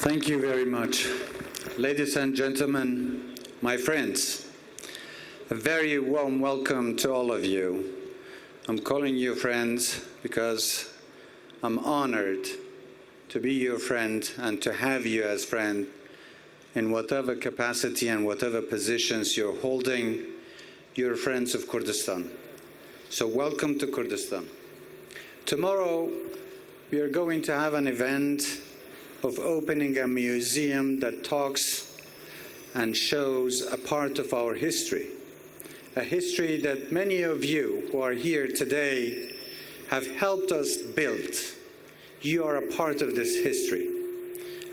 Thank you very much. Ladies and gentlemen, my friends, a very warm welcome to all of you. I'm calling you friends because I'm honored to be your friend and to have you as friend in whatever capacity and whatever positions you're holding. You're friends of Kurdistan. So welcome to Kurdistan. Tomorrow, we are going to have an event of opening a museum that talks and shows a part of our history, a history that many of you who are here today have helped us build. You are a part of this history,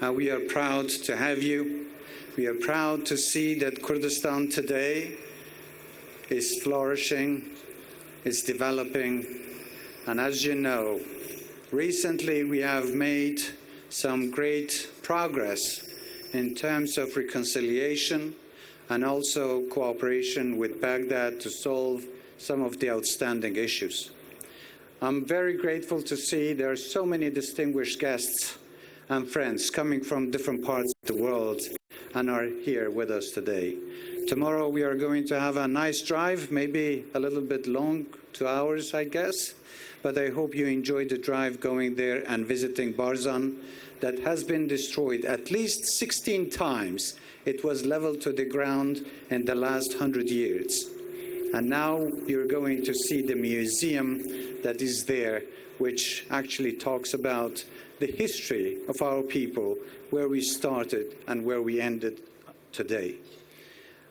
and we are proud to have you. We are proud to see that Kurdistan today is flourishing, is developing, and as you know, recently we have made some great progress in terms of reconciliation and also cooperation with Baghdad to solve some of the outstanding issues. I'm very grateful to see there are so many distinguished guests and friends coming from different parts of the world and are here with us today. Tomorrow we are going to have a nice drive, maybe a little bit long, 2 hours, I guess, but I hope you enjoy the drive going there and visiting Barzan that has been destroyed at least 16 times. It was leveled to the ground in the last 100 years. And now you're going to see the museum that is there, which actually talks about the history of our people, where we started and where we ended today.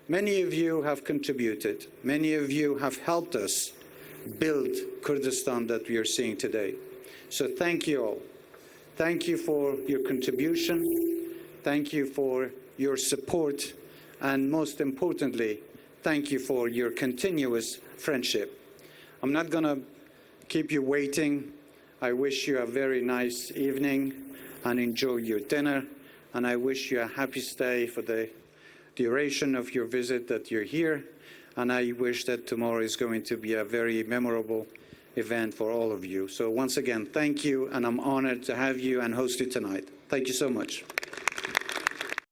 Many of you have contributed. Many of you have helped us build Kurdistan that we are seeing today. So thank you all. Thank you for your contribution. Thank you for your support. And most importantly, thank you for your continuous friendship. I'm not going to keep you waiting. I wish you a very nice evening and enjoy your dinner. And I wish you a happy stay for the duration of your visit that you're here. And I wish that tomorrow is going to be a very memorable event for all of you. So once again, thank you, and I'm honored to have you and host you tonight. Thank you so much.